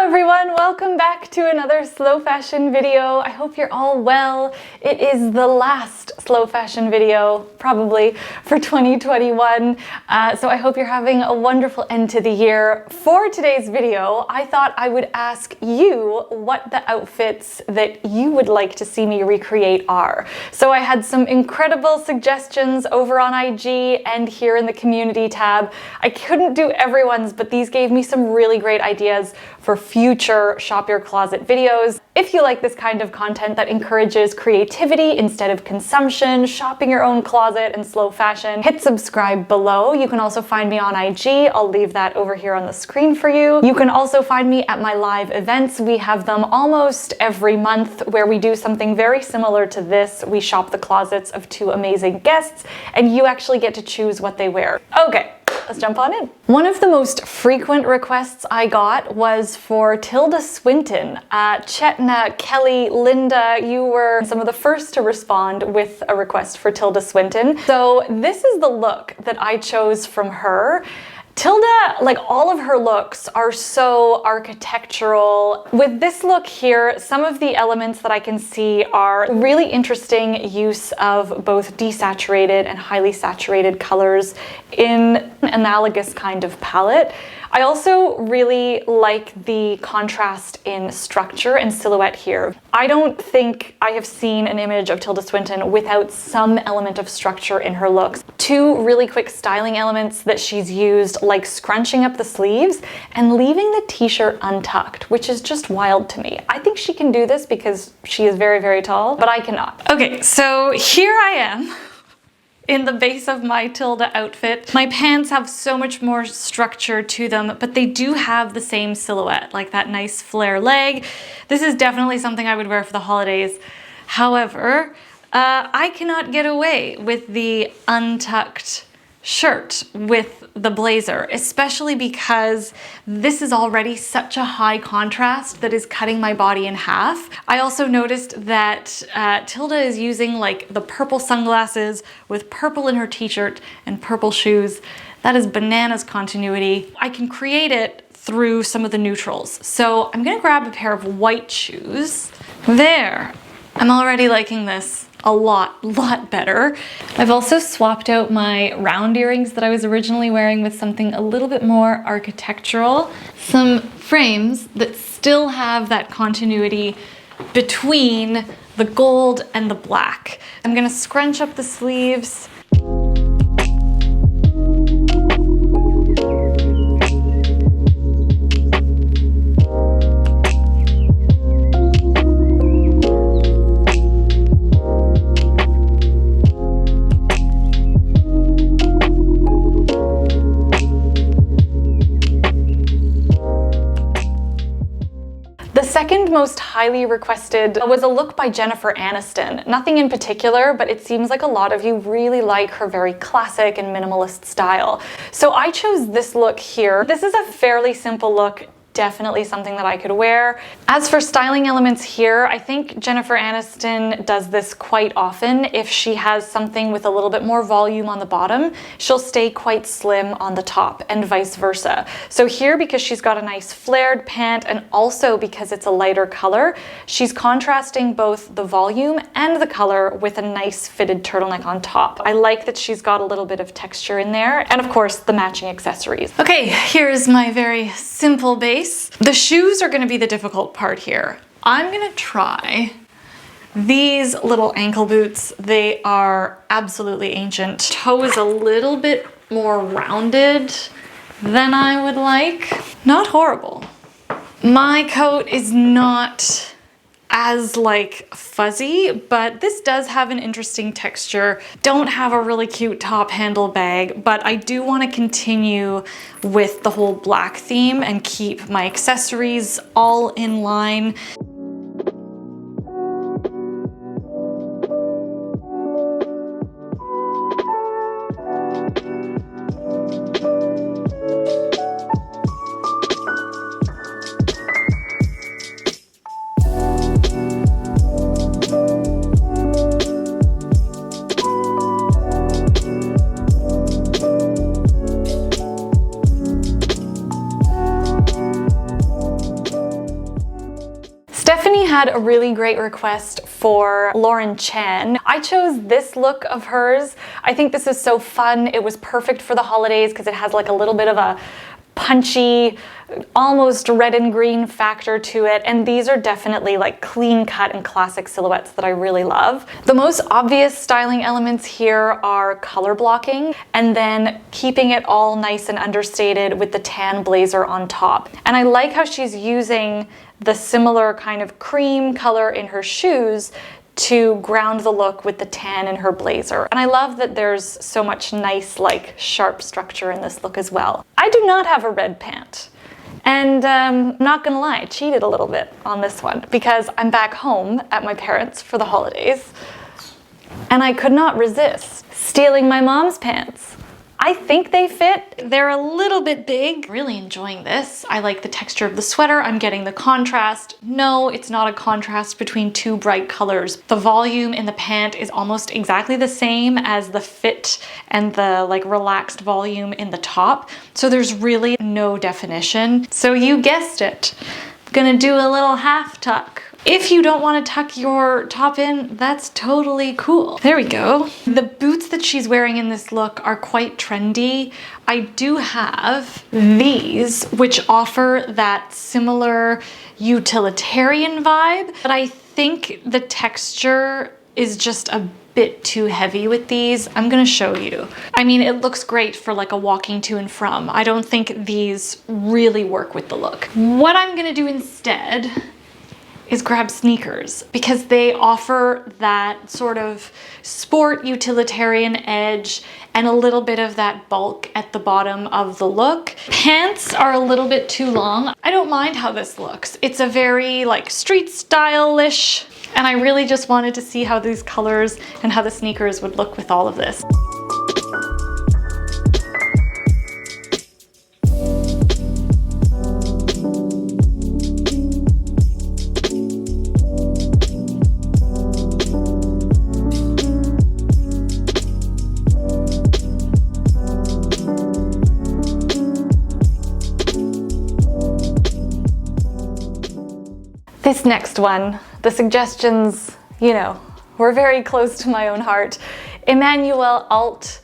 everyone, welcome back to another slow fashion video. I hope you're all well. It is the last slow fashion video, probably, for 2021. So I hope you're having a wonderful end to the year. For today's video, I thought I would ask you what the outfits that you would like to see me recreate are. So I had some incredible suggestions over on IG and here in the community tab. I couldn't do everyone's, but these gave me some really great ideas for future Shop Your Closet videos. If you like this kind of content that encourages creativity instead of consumption, shopping your own closet and slow fashion, hit subscribe below. You can also find me on IG. I'll leave that over here on the screen for you. You can also find me at my live events. We have them almost every month where we do something very similar to this. We shop the closets of two amazing guests and you actually get to choose what they wear. Okay. Let's jump on in. One of the most frequent requests I got was for Tilda Swinton. Chetna, Kelly, Linda, you were some of the first to respond with a request for Tilda Swinton. So this is the look that I chose from her. Tilda, like all of her looks are so architectural. With this look here, some of the elements that I can see are really interesting use of both desaturated and highly saturated colors in an analogous kind of palette. I also really like the contrast in structure and silhouette here. I don't think I have seen an image of Tilda Swinton without some element of structure in her looks. Two really quick styling elements that she's used, like scrunching up the sleeves and leaving the t-shirt untucked, which is just wild to me. I think she can do this because she is very, very tall, but I cannot. Okay, so here I am in the base of my Tilda outfit. My pants have so much more structure to them, but they do have the same silhouette, like that nice flare leg. This is definitely something I would wear for the holidays. However, I cannot get away with the untucked shirt with the blazer, especially because this is already such a high contrast that is cutting my body in half. I also noticed that Tilda is using like the purple sunglasses with purple in her t-shirt and purple shoes. That is bananas continuity. I can create it through some of the neutrals. So I'm gonna grab a pair of white shoes. There, I'm already liking this a lot better. I've also swapped out my round earrings that I was originally wearing with something a little bit more architectural. Some frames that still have that continuity between the gold and the black. I'm gonna scrunch up the sleeves. The second most highly requested was a look by Jennifer Aniston. Nothing in particular, but it seems like a lot of you really like her very classic and minimalist style. So I chose this look here. This is a fairly simple look. Definitely something that I could wear. As for styling elements here, I think Jennifer Aniston does this quite often. If she has something with a little bit more volume on the bottom, she'll stay quite slim on the top and vice versa. So here, because she's got a nice flared pant and also because it's a lighter color, she's contrasting both the volume and the color with a nice fitted turtleneck on top. I like that she's got a little bit of texture in there and of course the matching accessories. Okay, here's my very simple base. The shoes are going to be the difficult part here. I'm going to try these little ankle boots. They are absolutely ancient. Toe is a little bit more rounded than I would like. Not horrible. My coat is not as like fuzzy, but this does have an interesting texture. Don't have a really cute top handle bag, but I do want to continue with the whole black theme and keep my accessories all in line. had a really great request for Lauren Chan. I chose this look of hers. I think this is so fun. It was perfect for the holidays because it has like a little bit of a punchy, almost red and green factor to it, and these are definitely like clean cut and classic silhouettes that I really love. The most obvious styling elements here are color blocking and then keeping it all nice and understated with the tan blazer on top. And I like how she's using the similar kind of cream color in her shoes to ground the look with the tan in her blazer. And I love that there's so much nice, like, sharp structure in this look as well. I do not have a red pant. And I'm not gonna lie, I cheated a little bit on this one because I'm back home at my parents' for the holidays and I could not resist stealing my mom's pants. I think they fit. They're a little bit big. Really enjoying this. I like the texture of the sweater. I'm getting the contrast. No, it's not a contrast between two bright colors. The volume in the pant is almost exactly the same as the fit and the like relaxed volume in the top. So there's really no definition. So you guessed it. I'm gonna do a little half tuck. If you don't want to tuck your top in, that's totally cool. There we go. The boots that she's wearing in this look are quite trendy. I do have these, which offer that similar utilitarian vibe, but I think the texture is just a bit too heavy with these. I'm gonna show you. I mean, it looks great for like a walking to and from. I don't think these really work with the look. What I'm gonna do instead is grab sneakers because they offer that sort of sport utilitarian edge and a little bit of that bulk at the bottom of the look. Pants are a little bit too long. I don't mind how this looks. It's a very like street style-ish, and I really just wanted to see how these colors and how the sneakers would look with all of this. This next one, the suggestions, you know, were very close to my own heart. Emmanuelle Alt,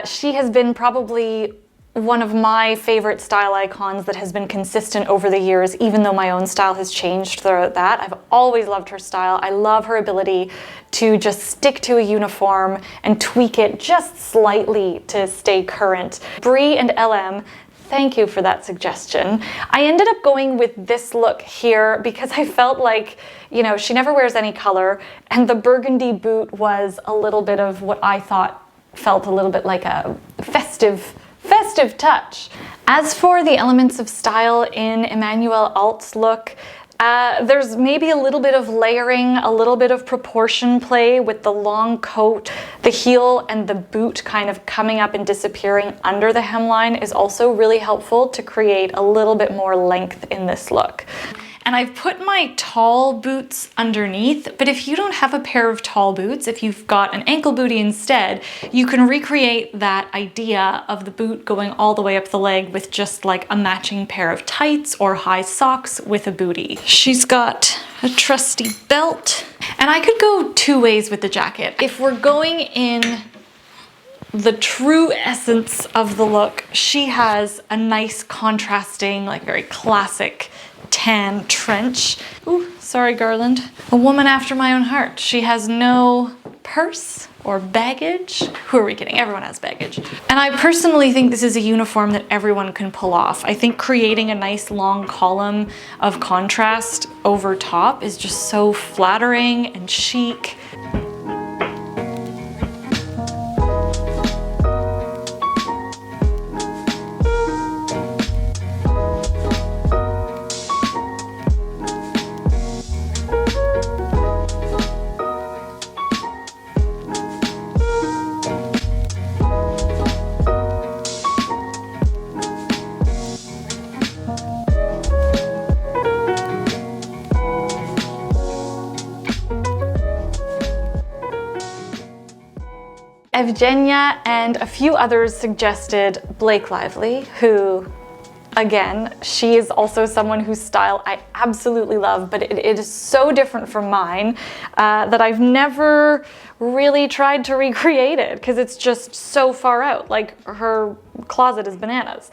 she has been probably one of my favorite style icons that has been consistent over the years, even though my own style has changed throughout that. I've always loved her style. I love her ability to just stick to a uniform and tweak it just slightly to stay current. Brie and LM, thank you for that suggestion. I ended up going with this look here because I felt like, you know, she never wears any color, and the burgundy boot was a little bit of what I thought felt a little bit like a festive touch. As for the elements of style in Emmanuelle Alt's look, there's maybe a little bit of layering, a little bit of proportion play with the long coat. The heel and the boot kind of coming up and disappearing under the hemline is also really helpful to create a little bit more length in this look. And I've put my tall boots underneath, but if you don't have a pair of tall boots, if you've got an ankle bootie instead, you can recreate that idea of the boot going all the way up the leg with just like a matching pair of tights or high socks with a bootie. She's got a trusty belt, and I could go two ways with the jacket. If we're going in the true essence of the look, she has a nice contrasting, like very classic tan trench. Ooh, sorry, Garland. A woman after my own heart. She has no purse or baggage. Who are we kidding? Everyone has baggage. And I personally think this is a uniform that everyone can pull off. I think creating a nice long column of contrast over top is just so flattering and chic. Evgenia and a few others suggested Blake Lively, who Again, she is also someone whose style I absolutely love, but it is so different from mine that I've never really tried to recreate it because it's just so far out. Like, her closet is bananas.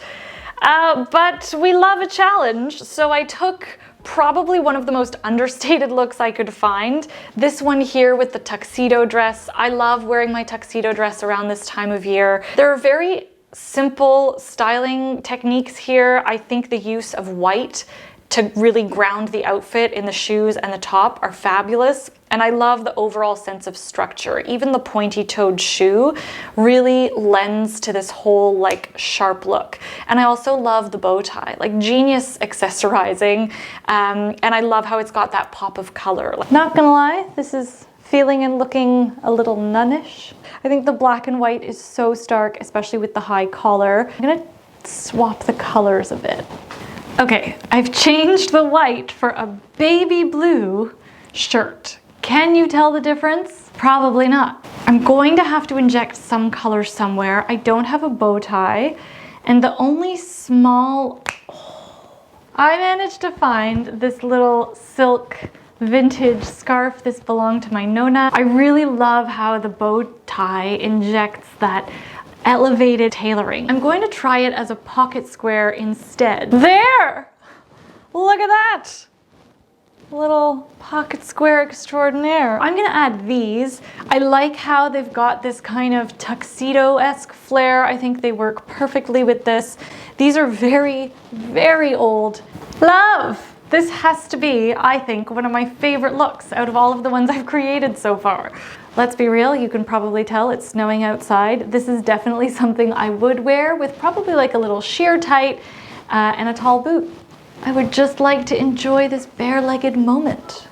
But we love a challenge, so I took probably one of the most understated looks I could find. This one here with the tuxedo dress. I love wearing my tuxedo dress around this time of year. There are very simple styling techniques here. I think the use of white to really ground the outfit in the shoes and the top are fabulous. And I love the overall sense of structure. Even the pointy-toed shoe really lends to this whole like sharp look. And I also love the bow tie, like genius accessorizing. And I love how it's got that pop of color. Not gonna lie, this is feeling and looking a little nunnish. I think the black and white is so stark, especially with the high collar. I'm gonna swap the colors a bit. Okay, I've changed the white for a baby blue shirt. Can you tell the difference? Probably not. I'm going to have to inject some color somewhere. I don't have a bow tie, and the only small... I managed to find this little silk vintage scarf. This belonged to my Nona. I really love how the bow tie injects that elevated tailoring. I'm going to try it as a pocket square instead. There! Look at that! Little pocket square extraordinaire. I'm gonna add these. I like how they've got this kind of tuxedo-esque flair. I think they work perfectly with this. These are very, very old. Love! This has to be, I think, one of my favorite looks out of all of the ones I've created so far. Let's be real, you can probably tell it's snowing outside. This is definitely something I would wear with probably like a little sheer tight and a tall boot. I would just like to enjoy this bare-legged moment.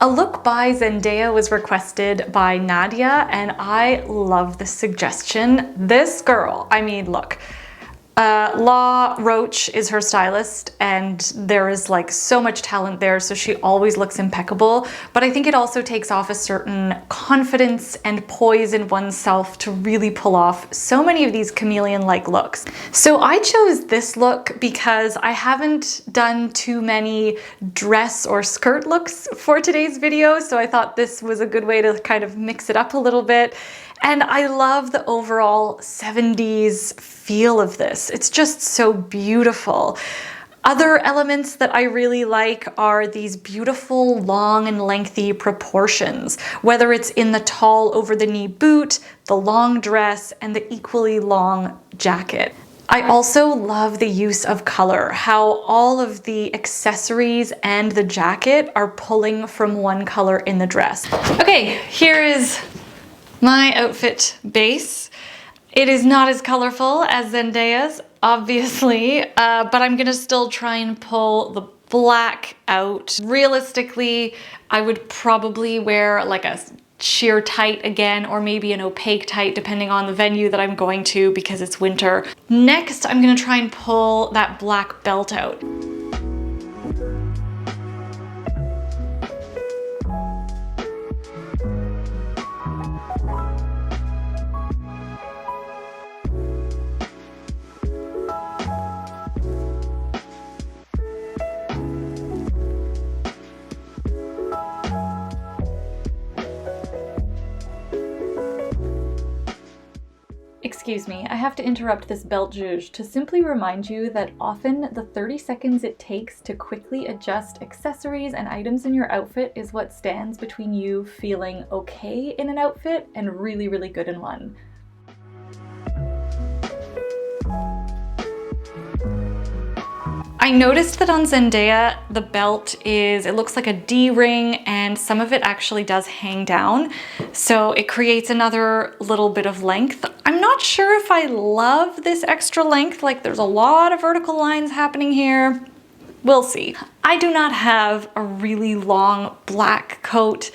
A look by Zendaya was requested by Nadia, and I love the suggestion. This girl, I mean, look, Law Roach is her stylist, and there is like so much talent there, so she always looks impeccable. But I think it also takes off a certain confidence and poise in oneself to really pull off so many of these chameleon-like looks. So I chose this look because I haven't done too many dress or skirt looks for today's video, so I thought this was a good way to kind of mix it up a little bit. And I love the overall 70s feel of this. It's just so beautiful. Other elements that I really like are these beautiful long and lengthy proportions, whether it's in the tall over-the-knee boot, the long dress, and the equally long jacket. I also love the use of color, how all of the accessories and the jacket are pulling from one color in the dress. Okay, here is my outfit base. It is not as colorful as Zendaya's, obviously, but I'm gonna still try and pull the black out. Realistically, I would probably wear like a sheer tight again, or maybe an opaque tight, depending on the venue that I'm going to because it's winter. Next, I'm gonna try and pull that black belt out. Excuse me, I have to interrupt this belt juge to simply remind you that often the 30 seconds it takes to quickly adjust accessories and items in your outfit is what stands between you feeling okay in an outfit and really, really good in one. I noticed that on Zendaya, the belt it looks like a D-ring, and some of it actually does hang down. So it creates another little bit of length. I'm not sure if I love this extra length, like there's a lot of vertical lines happening here. We'll see. I do not have a really long black coat,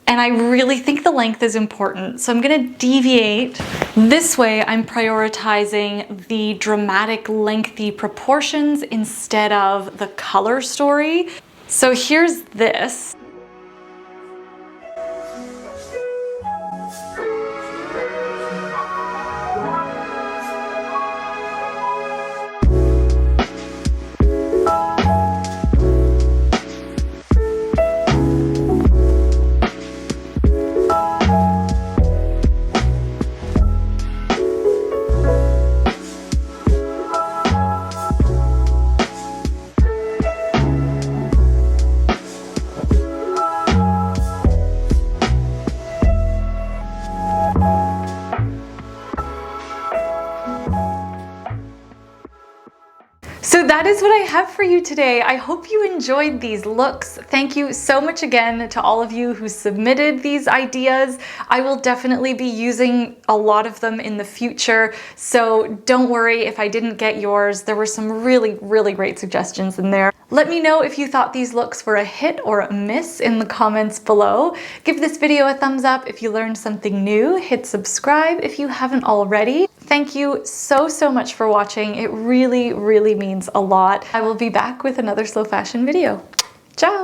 and I really think the length is important. So I'm gonna deviate. This way I'm prioritizing the dramatic, lengthy proportions instead of the color story. So here's this. So that is what I have for you today. I hope you enjoyed these looks. Thank you so much again to all of you who submitted these ideas. I will definitely be using a lot of them in the future, so don't worry if I didn't get yours. There were some really, really great suggestions in there. Let me know if you thought these looks were a hit or a miss in the comments below. Give this video a thumbs up if you learned something new. Hit subscribe if you haven't already. Thank you so, so much for watching. It really, really means a lot. I will be back with another slow fashion video. Ciao!